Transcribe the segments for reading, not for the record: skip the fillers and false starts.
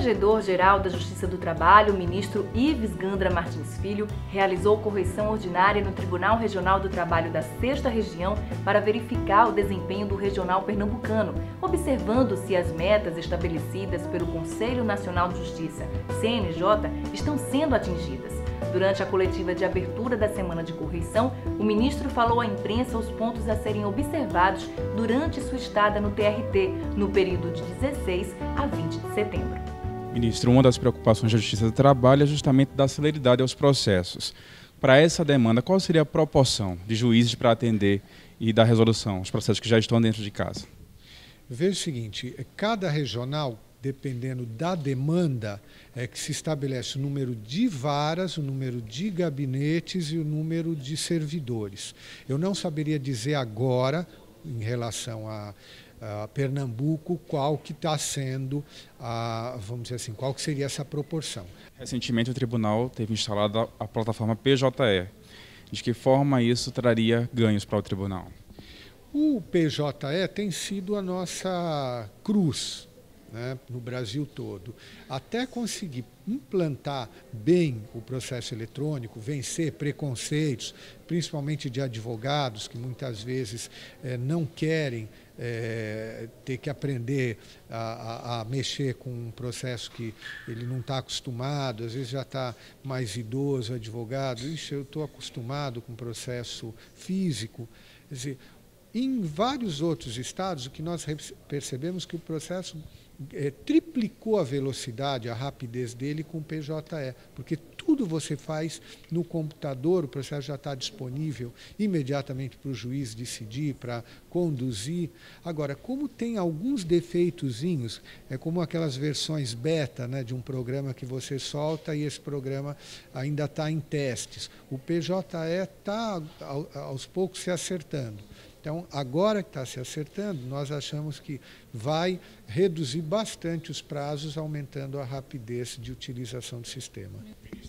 Corregedor-Geral da Justiça do Trabalho, o ministro Ives Gandra Martins Filho, realizou correição ordinária no Tribunal Regional do Trabalho da 6ª Região para verificar o desempenho do Regional Pernambucano, observando se as metas estabelecidas pelo Conselho Nacional de Justiça, CNJ, estão sendo atingidas. Durante a coletiva de abertura da Semana de Correição, o ministro falou à imprensa os pontos a serem observados durante sua estada no TRT, no período de 16 a 20 de setembro. Ministro, uma das preocupações da Justiça do Trabalho é justamente dar celeridade aos processos. Para essa demanda, qual seria a proporção de juízes para atender e dar resolução aos processos que já estão dentro de casa? Veja o seguinte, cada regional, dependendo da demanda, é que se estabelece o número de varas, o número de gabinetes e o número de servidores. Eu não saberia dizer agora, em relação a Pernambuco, qual que está sendo, vamos dizer assim, qual que seria essa proporção. Recentemente o tribunal teve instalada a plataforma PJE. De que forma isso traria ganhos para o tribunal? O PJE tem sido a nossa cruz, né, no Brasil todo. Até conseguir implantar bem o processo eletrônico, vencer preconceitos, principalmente de advogados que muitas vezes não querem ter que aprender a mexer com um processo que ele não está acostumado, às vezes já está mais idoso, advogado, eu estou acostumado com processo físico. Quer dizer, em vários outros estados, o que nós percebemos que o processo triplicou a velocidade, a rapidez dele com o PJE, porque tudo você faz no computador, o processo já está disponível imediatamente para o juiz decidir, para conduzir. Agora, como tem alguns defeitozinhos, é como aquelas versões beta, né, de um programa que você solta e esse programa ainda está em testes. O PJE está aos poucos se acertando. Então, agora que está se acertando, nós achamos que vai reduzir bastante os prazos, aumentando a rapidez de utilização do sistema.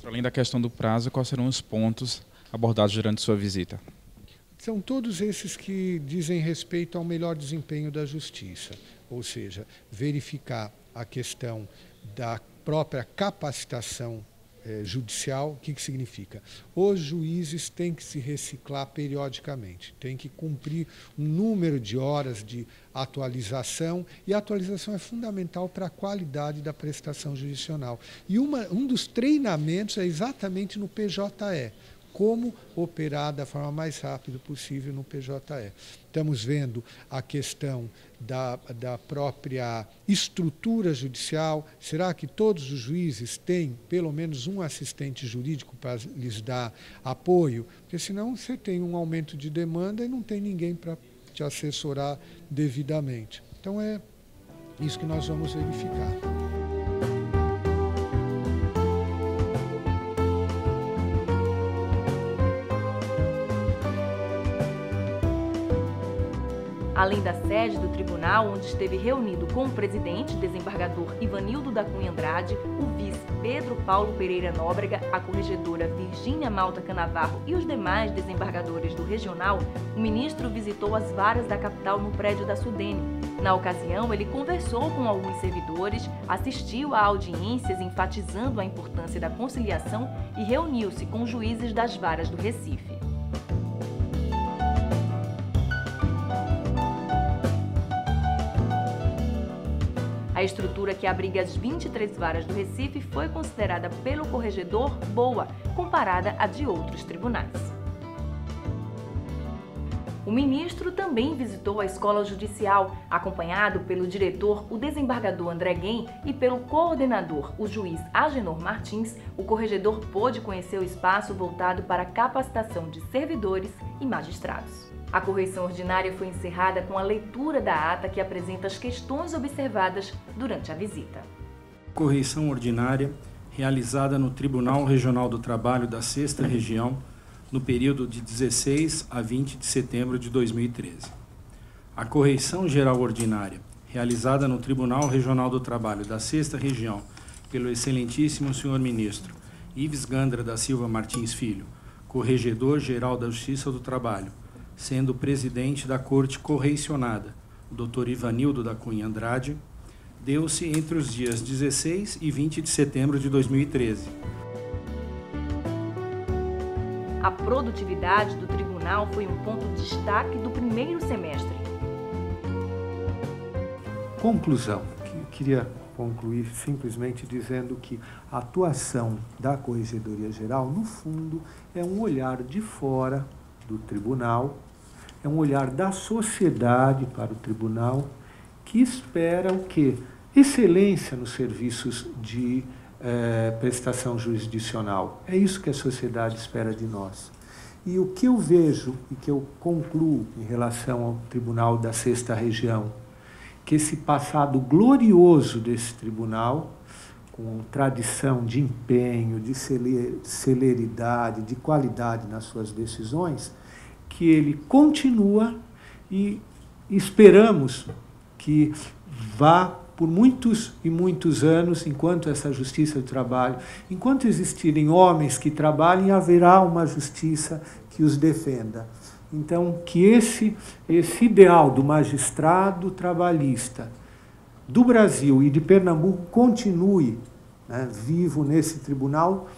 Além da questão do prazo, quais serão os pontos abordados durante sua visita? São todos esses que dizem respeito ao melhor desempenho da justiça, ou seja, verificar a questão da própria capacitação judicial. O que significa? Os juízes têm que se reciclar periodicamente, têm que cumprir um número de horas de atualização, e a atualização é fundamental para a qualidade da prestação jurisdicional. E um dos treinamentos é exatamente no PJE, como operar da forma mais rápida possível no PJE. Estamos vendo a questão da própria estrutura judicial. Será que todos os juízes têm pelo menos um assistente jurídico para lhes dar apoio? Porque senão você tem um aumento de demanda e não tem ninguém para te assessorar devidamente. Então é isso que nós vamos verificar. Além da sede do tribunal, onde esteve reunido com o presidente, desembargador Ivanildo da Cunha Andrade, o vice Pedro Paulo Pereira Nóbrega, a corregedora Virgínia Malta Canavarro e os demais desembargadores do regional, o ministro visitou as varas da capital no prédio da Sudene. Na ocasião, ele conversou com alguns servidores, assistiu a audiências enfatizando a importância da conciliação e reuniu-se com juízes das varas do Recife. A estrutura que abriga as 23 varas do Recife foi considerada pelo corregedor boa, comparada à de outros tribunais. O ministro também visitou a Escola Judicial, acompanhado pelo diretor, o desembargador André Guem, e pelo coordenador, o juiz Agenor Martins. O corregedor pôde conhecer o espaço voltado para a capacitação de servidores e magistrados. A correição ordinária foi encerrada com a leitura da ata que apresenta as questões observadas durante a visita. Correição ordinária realizada no Tribunal Regional do Trabalho da 6ª Região no período de 16 a 20 de setembro de 2013. A correição geral ordinária realizada no Tribunal Regional do Trabalho da 6ª Região pelo excelentíssimo senhor ministro Ives Gandra da Silva Martins Filho, corregedor-geral da Justiça do Trabalho, sendo presidente da Corte Correicionada, o Dr. Ivanildo da Cunha Andrade, deu-se entre os dias 16 e 20 de setembro de 2013. A produtividade do tribunal foi um ponto de destaque do primeiro semestre. Conclusão. Queria concluir simplesmente dizendo que a atuação da Corregedoria Geral, no fundo, é um olhar de fora do tribunal, é um olhar da sociedade para o tribunal, que espera o quê? Excelência nos serviços de prestação jurisdicional. É isso que a sociedade espera de nós. E o que eu vejo e que eu concluo em relação ao Tribunal da Sexta Região, que esse passado glorioso desse tribunal, com tradição de empenho, de celeridade, de qualidade nas suas decisões, que ele continua e esperamos que vá por muitos e muitos anos, enquanto essa justiça do trabalho, enquanto existirem homens que trabalhem, haverá uma justiça que os defenda. Então, que esse ideal do magistrado trabalhista do Brasil e de Pernambuco continue, né, vivo nesse tribunal,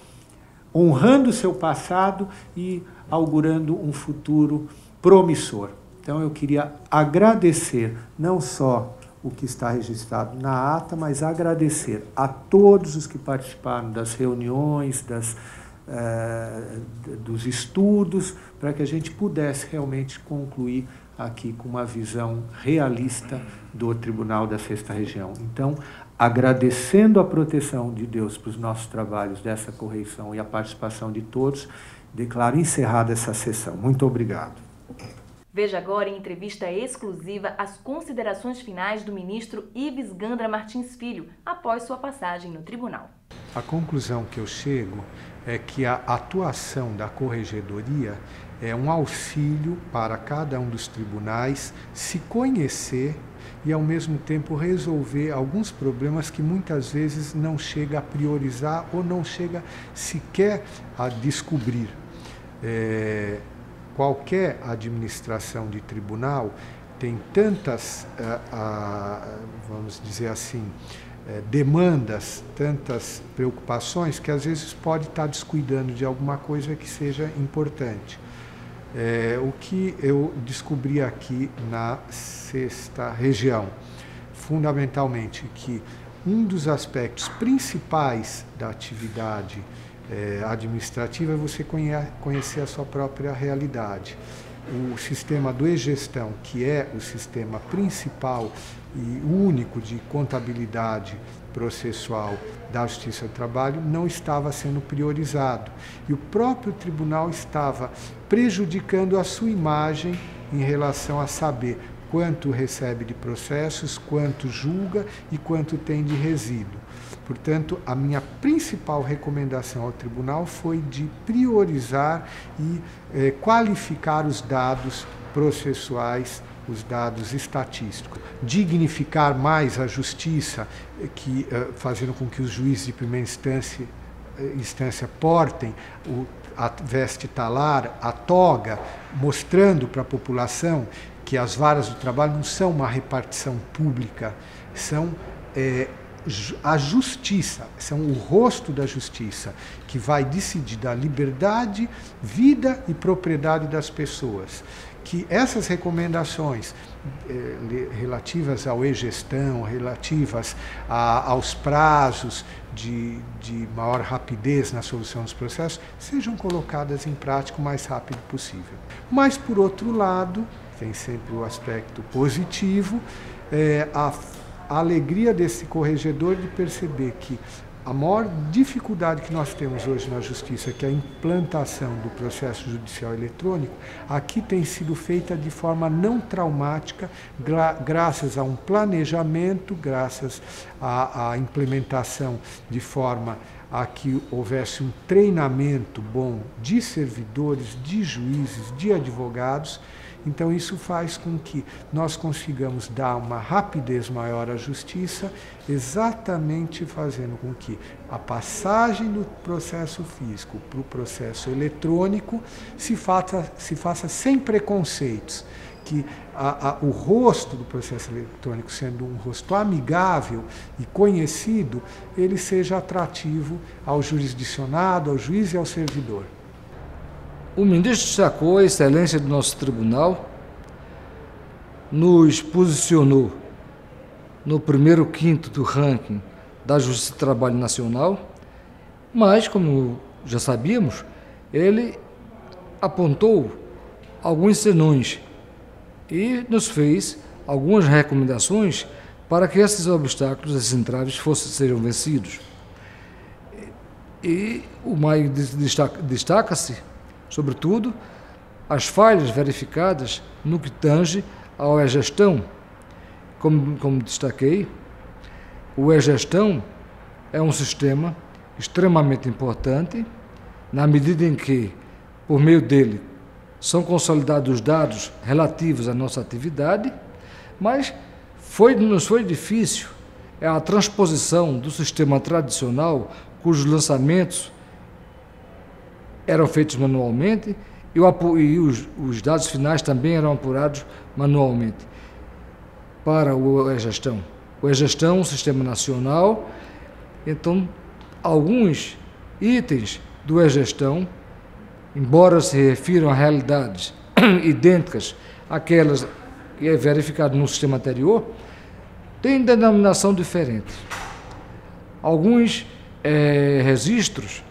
honrando o seu passado e augurando um futuro promissor. Então, eu queria agradecer não só o que está registrado na ata, mas agradecer a todos os que participaram das reuniões, dos estudos, para que a gente pudesse realmente concluir aqui com uma visão realista do Tribunal da Sexta Região. Então, agradecendo a proteção de Deus para os nossos trabalhos dessa correição e a participação de todos, declaro encerrada essa sessão. Muito obrigado. Veja agora em entrevista exclusiva as considerações finais do ministro Ives Gandra Martins Filho, após sua passagem no tribunal. A conclusão que eu chego é que a atuação da Corregedoria é um auxílio para cada um dos tribunais se conhecer e, ao mesmo tempo, resolver alguns problemas que muitas vezes não chega a priorizar ou não chega sequer a descobrir. Qualquer administração de tribunal tem tantas, vamos dizer assim, demandas, tantas preocupações, que às vezes pode estar descuidando de alguma coisa que seja importante. O que eu descobri aqui na Sexta Região, fundamentalmente, que um dos aspectos principais da atividade administrativa é você conhecer a sua própria realidade. O sistema do e-gestão, que é o sistema principal e único de contabilidade processual da Justiça do Trabalho, não estava sendo priorizado. E o próprio tribunal estava prejudicando a sua imagem em relação a saber quanto recebe de processos, quanto julga e quanto tem de resíduo. Portanto, a minha principal recomendação ao tribunal foi de priorizar e qualificar os dados processuais, os dados estatísticos, dignificar mais a justiça, fazendo com que os juízes de primeira instância portem a veste talar, a toga, mostrando para a população que as varas do trabalho não são uma repartição pública, são a justiça, são o rosto da justiça, que vai decidir da liberdade, vida e propriedade das pessoas. Que essas recomendações relativas ao e-gestão, relativas aos prazos de maior rapidez na solução dos processos, sejam colocadas em prática o mais rápido possível. Mas, por outro lado, tem sempre o aspecto positivo, a alegria desse corregedor de perceber que a maior dificuldade que nós temos hoje na Justiça, que é a implantação do processo judicial eletrônico, aqui tem sido feita de forma não traumática, graças a um planejamento, graças à implementação de forma a que houvesse um treinamento bom de servidores, de juízes, de advogados. Então, isso faz com que nós consigamos dar uma rapidez maior à justiça, exatamente fazendo com que a passagem do processo físico para o processo eletrônico se faça sem preconceitos, que o rosto do processo eletrônico, sendo um rosto amigável e conhecido, ele seja atrativo ao jurisdicionado, ao juiz e ao servidor. O ministro destacou a excelência do nosso tribunal, nos posicionou no primeiro quinto do ranking da Justiça do Trabalho Nacional, mas, como já sabíamos, ele apontou alguns senões e nos fez algumas recomendações para que esses obstáculos, esses entraves sejam vencidos. E o mais destaca-se, sobretudo, as falhas verificadas no que tange ao e-gestão. Como destaquei, o e-gestão é um sistema extremamente importante, na medida em que, por meio dele, são consolidados os dados relativos à nossa atividade, mas nos foi difícil a transposição do sistema tradicional, cujos lançamentos eram feitos manualmente e os dados finais também eram apurados manualmente, para o e-gestão. O e-gestão é um sistema nacional, então alguns itens do e-gestão, embora se refiram a realidades idênticas àquelas que é verificado no sistema anterior, têm denominação diferente. Alguns registros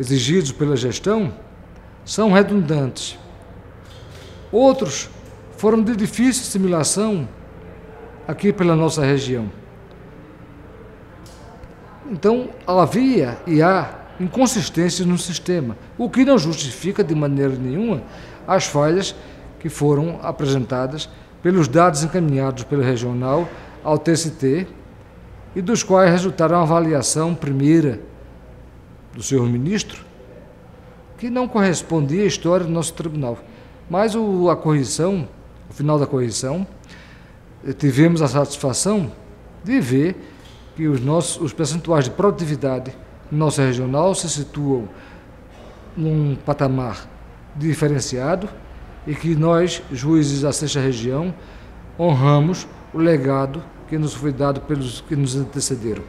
exigidos pela gestão são redundantes. Outros foram de difícil assimilação aqui pela nossa região. Então, havia e há inconsistências no sistema, o que não justifica de maneira nenhuma as falhas que foram apresentadas pelos dados encaminhados pelo regional ao TST e dos quais resultaram a avaliação primeira do senhor ministro, que não correspondia à história do nosso tribunal. Mas a correção, o final da correção, tivemos a satisfação de ver que os percentuais de produtividade no nosso regional se situam num patamar diferenciado e que nós, juízes da 6ª Região, honramos o legado que nos foi dado pelos que nos antecederam.